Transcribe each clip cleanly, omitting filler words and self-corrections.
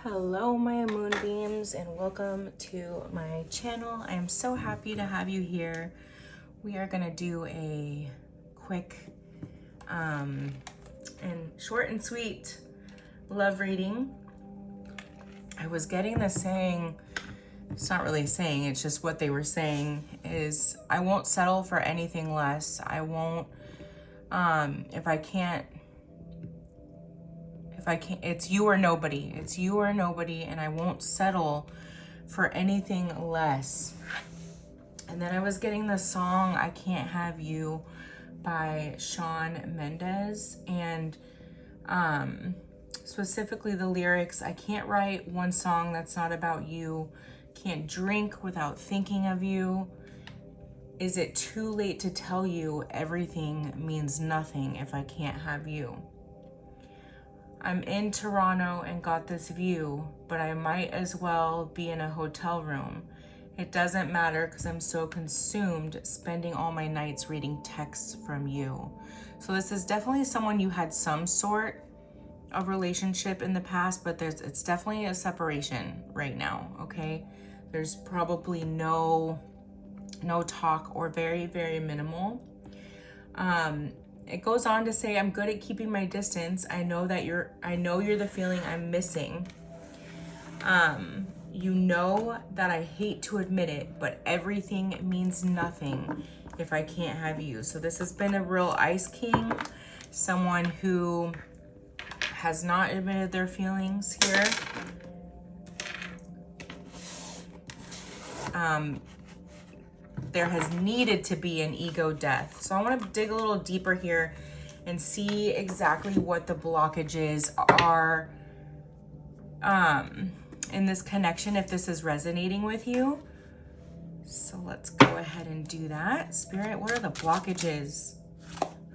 Hello my moonbeams and welcome to my channel. I am so happy to have you here. We are going to do a quick and short and sweet love reading. I was getting the saying, it's not really saying, it's just what they were saying is I won't settle for anything less. I won't if I can't, it's you or nobody. It's you or nobody, and I won't settle for anything less. And then I was getting the song I Can't Have You by Shawn Mendes, and specifically the lyrics, I can't write one song that's not about you, can't drink without thinking of you. Is it too late to tell you everything means nothing if I can't have you? I'm in Toronto and got this view, but I might as well be in a hotel room. It doesn't matter because I'm so consumed spending all my nights reading texts from you. So this is definitely someone you had some sort of relationship in the past, but it's definitely a separation right now, okay? There's probably no talk or very, very minimal. It goes on to say, I'm good at keeping my distance. I know you're the feeling I'm missing. You know that I hate to admit it, but everything means nothing if I can't have you. So this has been a real ice king, someone who has not admitted their feelings here. There has needed to be an ego death. So I want to dig a little deeper here and see exactly what the blockages are in this connection, if this is resonating with you. So let's go ahead and do that. Spirit, what are the blockages?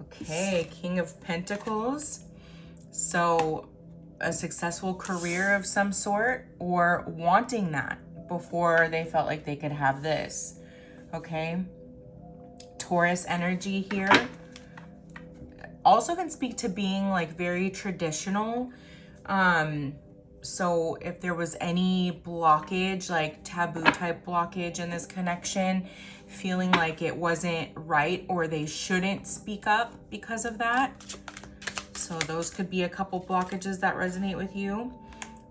Okay, King of Pentacles. So a successful career of some sort, or wanting that before they felt like they could have this. Okay, Taurus energy here. Also can speak to being like very traditional. So if there was any blockage, like taboo type blockage in this connection, feeling like it wasn't right or they shouldn't speak up because of that. So those could be a couple blockages that resonate with you.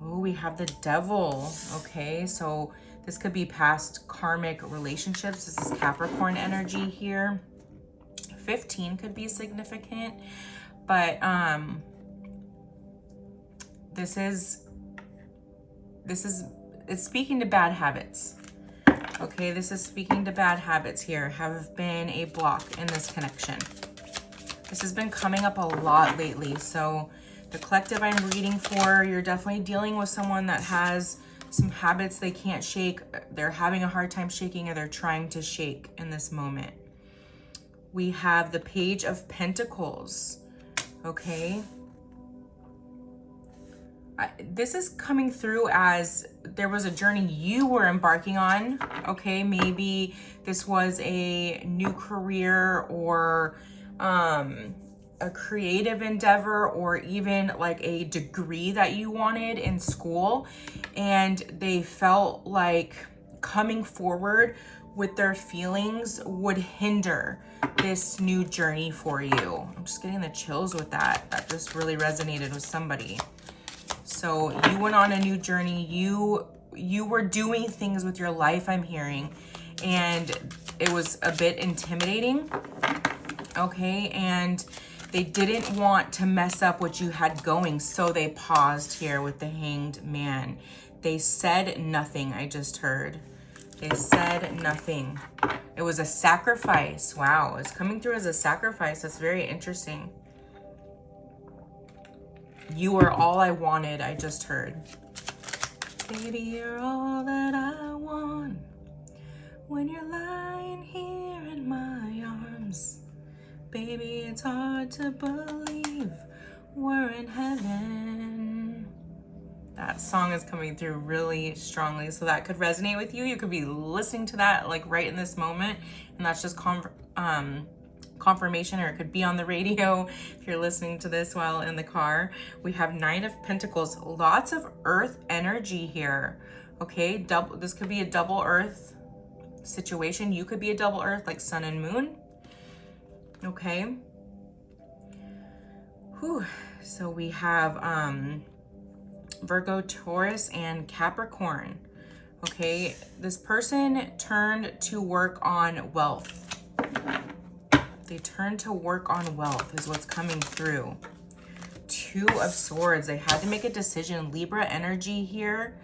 Oh, we have the Devil. Okay, so this could be past karmic relationships. This is Capricorn energy here. 15 could be significant, but it's speaking to bad habits. Okay, this is speaking to bad habits here, have been a block in this connection. This has been coming up a lot lately. So the collective I'm reading for, you're definitely dealing with someone that has some habits they can't shake. They're having a hard time shaking, or they're trying to shake in this moment. We have the Page of Pentacles. Okay. This is coming through as there was a journey you were embarking on. Okay. Maybe this was a new career, or a creative endeavor, or even like a degree that you wanted in school, and they felt like coming forward with their feelings would hinder this new journey for you. I'm just getting the chills with that. That just really resonated with somebody. So you went on a new journey. You were doing things with your life, I'm hearing, and it was a bit intimidating. Okay, and they didn't want to mess up what you had going, so they paused here with the Hanged Man. They said nothing, I just heard. They said nothing. It was a sacrifice. Wow, it's coming through as a sacrifice. That's very interesting. You are all I wanted, I just heard. Baby, you're all that I want when you're lying here in my arms. Baby, it's hard to believe we're in heaven. That song is coming through really strongly, so that could resonate with you. You could be listening to that like right in this moment, and that's just confirmation, or it could be on the radio if you're listening to this while in the car. We have Nine of Pentacles, lots of earth energy here. Okay, this could be a double earth situation. You could be a double earth, like sun and moon. Okay. Whew. So we have Virgo, Taurus, and Capricorn. Okay, this person turned to work on wealth. They turned to work on wealth is what's coming through. Two of Swords. They had to make a decision. Libra energy here.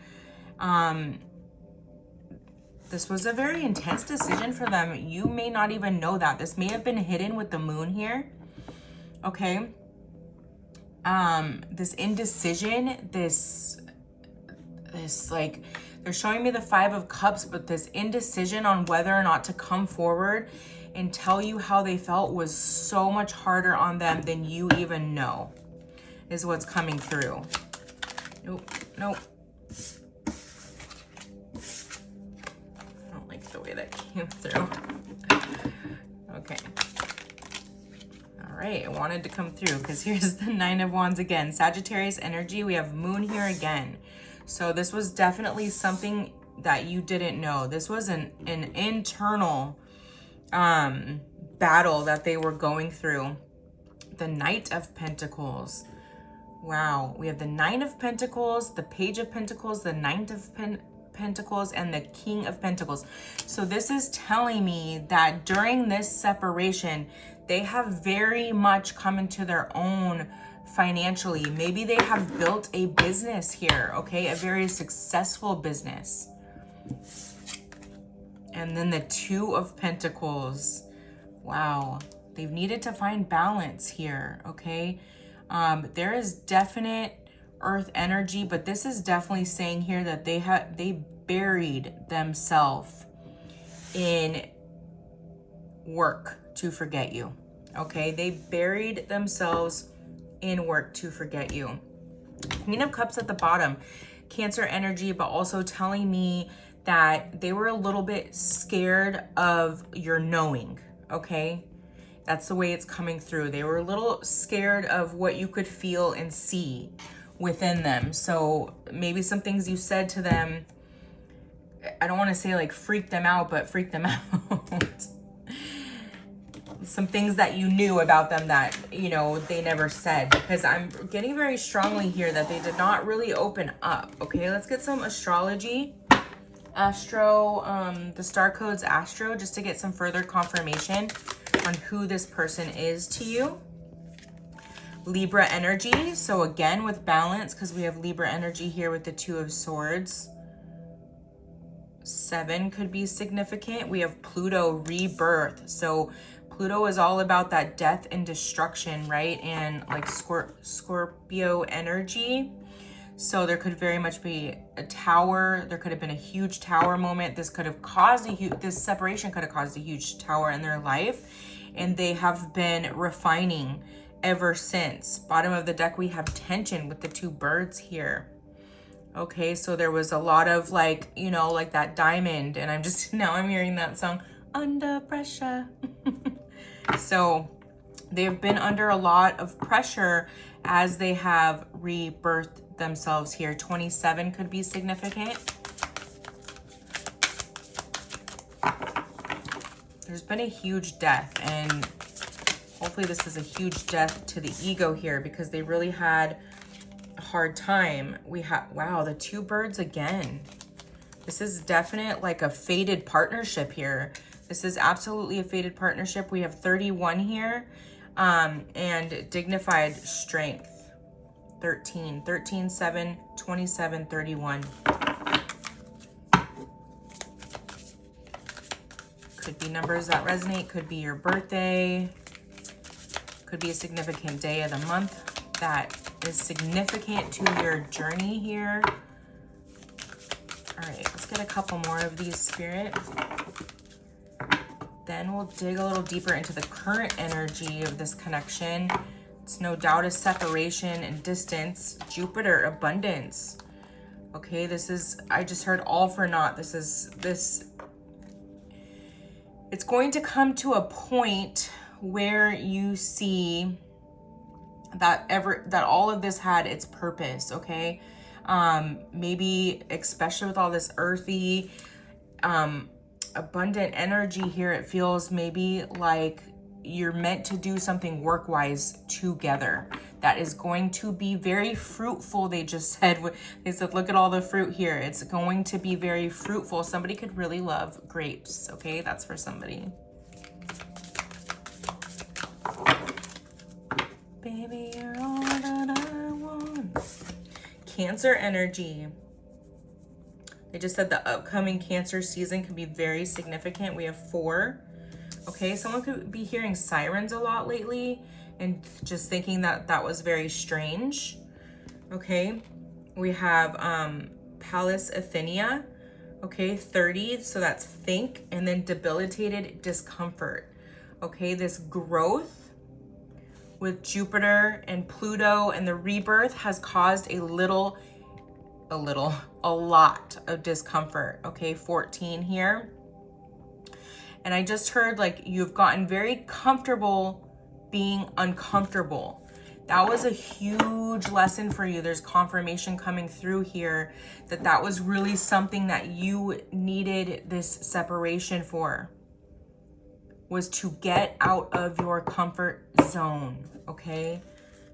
This was a very intense decision for them. You may not even know that. This may have been hidden with the moon here. Okay. This indecision, this like, they're showing me the Five of Cups, but this indecision on whether or not to come forward and tell you how they felt was so much harder on them than you even know, is what's coming through. Nope, nope. I don't like the way that came through. Okay. All right, it wanted to come through because here's the Nine of Wands again. Sagittarius energy, we have moon here again. So this was definitely something that you didn't know. This was an internal battle that they were going through. The Knight of Pentacles. Wow, we have the Nine of Pentacles, the Page of Pentacles, the Knight of Pentacles, and the King of Pentacles. So this is telling me that during this separation, they have very much come into their own financially. Maybe they have built a business here, okay? A very successful business. And then the Two of Pentacles. Wow, they've needed to find balance here, okay? There is definite earth energy, but this is definitely saying here that they buried themselves in work to forget you. Okay, they buried themselves in work to forget you. Queen of Cups at the bottom, Cancer energy, but also telling me that they were a little bit scared of your knowing. Okay, that's the way it's coming through. They were a little scared of what you could feel and see within them. So maybe some things you said to them, I don't want to say like freak them out, but freak them out. Some things that you knew about them that, you know, they never said, because I'm getting very strongly here that they did not really open up. Okay, let's get some astrology. Astro, the star code's Astro, just to get some further confirmation on who this person is to you. Libra energy, so again with balance, because we have Libra energy here with the Two of Swords. 7 could be significant. We have Pluto rebirth, so Pluto is all about that death and destruction, right? And like Scorpio energy. So there could very much be a tower. There could have been a huge tower moment. This could have caused this separation could have caused a huge tower in their life. And they have been refining ever since. Bottom of the deck, we have tension with the two birds here. Okay, so there was a lot of like, you know, like that diamond. And now I'm hearing that song, Under Pressure. So they've been under a lot of pressure as they have rebirthed themselves here. 27 could be significant. There's been a huge death, and hopefully this is a huge death to the ego here, because they really had a hard time. We have, wow, the two birds again. This is definite like a fated partnership here. This is absolutely a fated partnership. We have 31 here, and dignified strength. 13, 7, 27, 31. Could be numbers that resonate, could be your birthday, could be a significant day of the month that is significant to your journey here. All right, let's get a couple more of these, Spirit. Then we'll dig a little deeper into the current energy of this connection. It's no doubt a separation and distance. Jupiter, abundance. Okay, this is, I just heard all for naught. It's going to come to a point where you see that all of this had its purpose, okay? Maybe especially with all this earthy, abundant energy here, it feels maybe like you're meant to do something work-wise together that is going to be very fruitful. They said, look at all the fruit here. It's going to be very fruitful. Somebody could really love grapes, okay? That's for somebody. Baby, you're all that I want. Cancer energy. They just said the upcoming Cancer season can be very significant. We have 4. Okay, someone could be hearing sirens a lot lately and just thinking that that was very strange. Okay, we have Pallas Athenia. Okay, 30, so that's think, and then debilitated discomfort. Okay, this growth with Jupiter and Pluto and the rebirth has caused a lot of discomfort. Okay, 14 here. And I just heard like you've gotten very comfortable being uncomfortable. That was a huge lesson for you. There's confirmation coming through here that was really something that you needed this separation for, was to get out of your comfort zone, okay?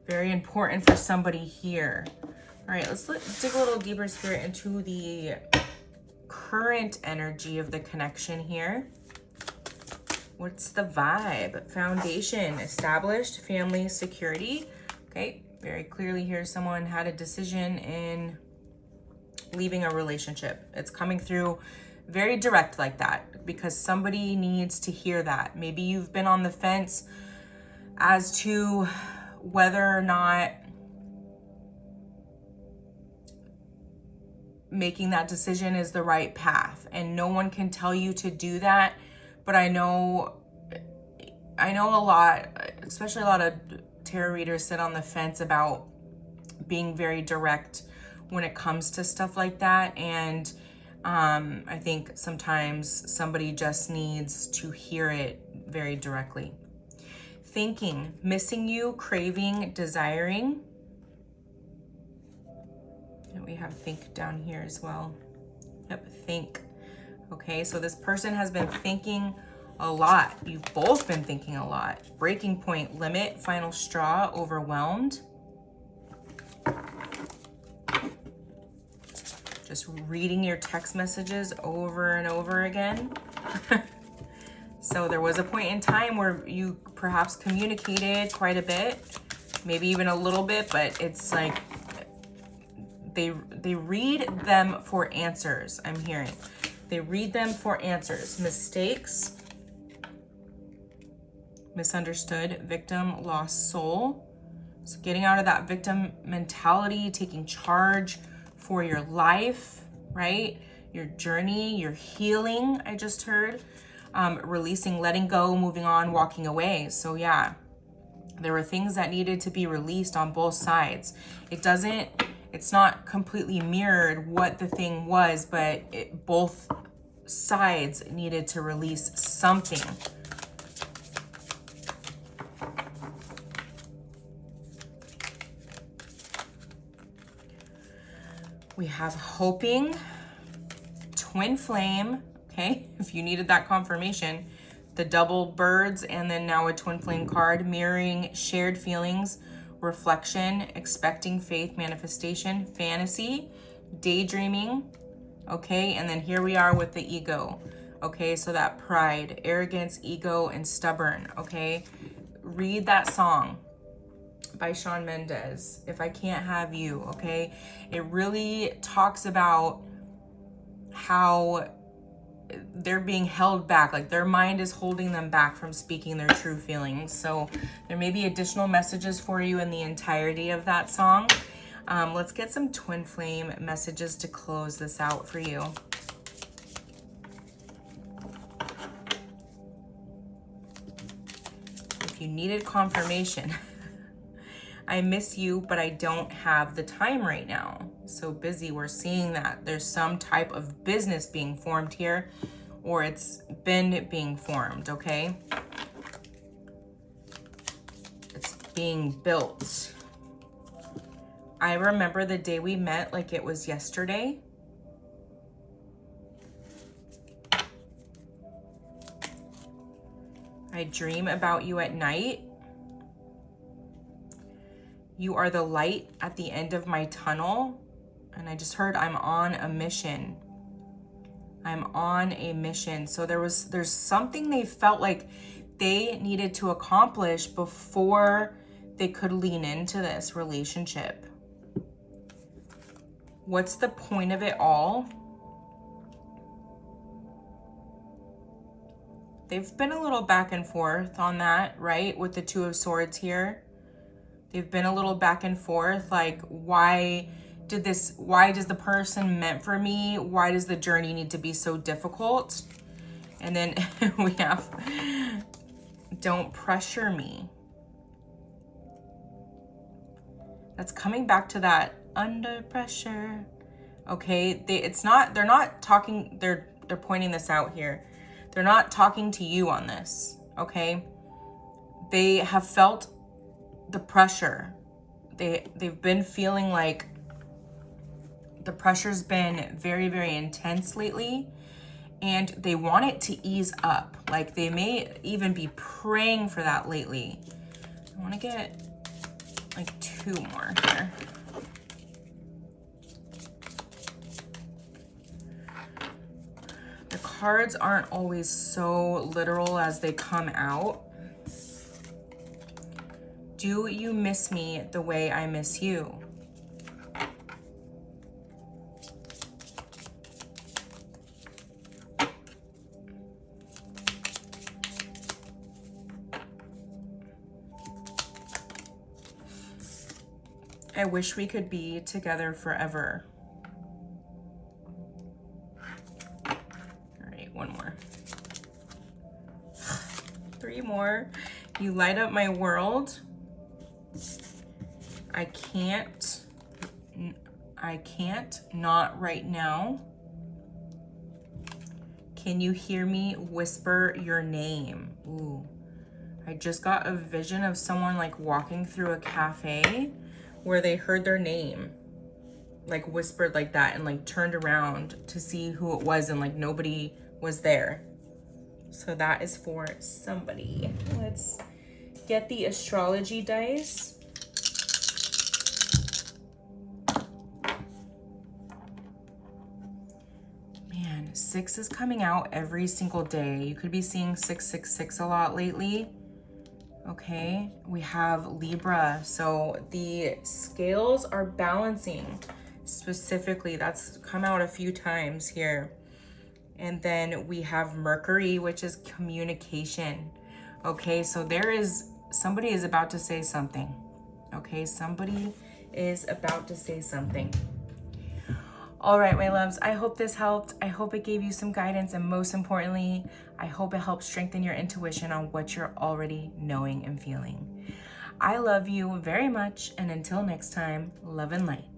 Very important for somebody here. All right, let's dig a little deeper, Spirit, into the current energy of the connection here. What's the vibe? Foundation, established, family, security. Okay, very clearly here, someone had a decision in leaving a relationship. It's coming through very direct like that because somebody needs to hear that. Maybe you've been on the fence as to whether or not making that decision is the right path, and no one can tell you to do that. But I know a lot, especially a lot of tarot readers sit on the fence about being very direct when it comes to stuff like that. And I think sometimes somebody just needs to hear it very directly. Thinking, missing you, craving, desiring. And we have think down here as well. Yep, think. Okay, so this person has been thinking a lot. You've both been thinking a lot. Breaking point, limit, final straw, overwhelmed. Just reading your text messages over and over again. So there was a point in time where you perhaps communicated quite a bit, maybe even a little bit, but it's like they read them for answers, I'm hearing. They read them for answers. Mistakes, misunderstood, victim, lost soul. So getting out of that victim mentality, taking charge for your life, right? Your journey, your healing, I just heard. Releasing, letting go, moving on, walking away. So yeah, there were things that needed to be released on both sides. It's not completely mirrored what the thing was, but both sides needed to release something. We have hoping, twin flame, okay, if you needed that confirmation, the double birds, and then now a twin flame card, mirroring, shared feelings, reflection, expecting, faith, manifestation, fantasy, daydreaming, okay, and then here we are with the ego, okay, so that pride, arrogance, ego, and stubborn, okay. Read that song by Shawn Mendes, If I Can't Have You, okay. It really talks about how they're being held back, like their mind is holding them back from speaking their true feelings. So there may be additional messages for you in the entirety of that song. Let's get some twin flame messages to close this out for you. If you needed confirmation, I miss you, but I don't have the time right now. So busy. We're seeing that there's some type of business being formed here, or it's been being formed, okay? It's being built. I remember the day we met like it was yesterday. I dream about you at night. You are the light at the end of my tunnel. And I just heard I'm on a mission. I'm on a mission. So there's something they felt like they needed to accomplish before they could lean into this relationship. What's the point of it all? They've been a little back and forth on that, right? With the Two of Swords here. They've been a little back and forth, like, why does the person meant for me? Why does the journey need to be so difficult? And then we have, don't pressure me. That's coming back to that under pressure. Okay, they're not talking, they're pointing this out here. They're not talking to you on this, okay? They have felt the pressure. They've been feeling like the pressure's been very, very intense lately, and they want it to ease up. Like, they may even be praying for that lately. I want to get like 2 more here. The cards aren't always so literal as they come out. Do you miss me the way I miss you? I wish we could be together forever. All right, 1 more. 3 more. You light up my world. I can't, not right now. Can you hear me whisper your name? Ooh, I just got a vision of someone like walking through a cafe where they heard their name, like whispered like that, and like turned around to see who it was, and like nobody was there. So that is for somebody. Let's get the astrology dice. Man, 6 is coming out every single day. You could be seeing 666 a lot lately. Okay, we have Libra. So the scales are balancing specifically. That's come out a few times here. And then we have Mercury, which is communication. Okay, so somebody is about to say something. Okay, somebody is about to say something. All right, my loves, I hope this helped. I hope it gave you some guidance, and most importantly, I hope it helps strengthen your intuition on what you're already knowing and feeling. I love you very much, and until next time, love and light.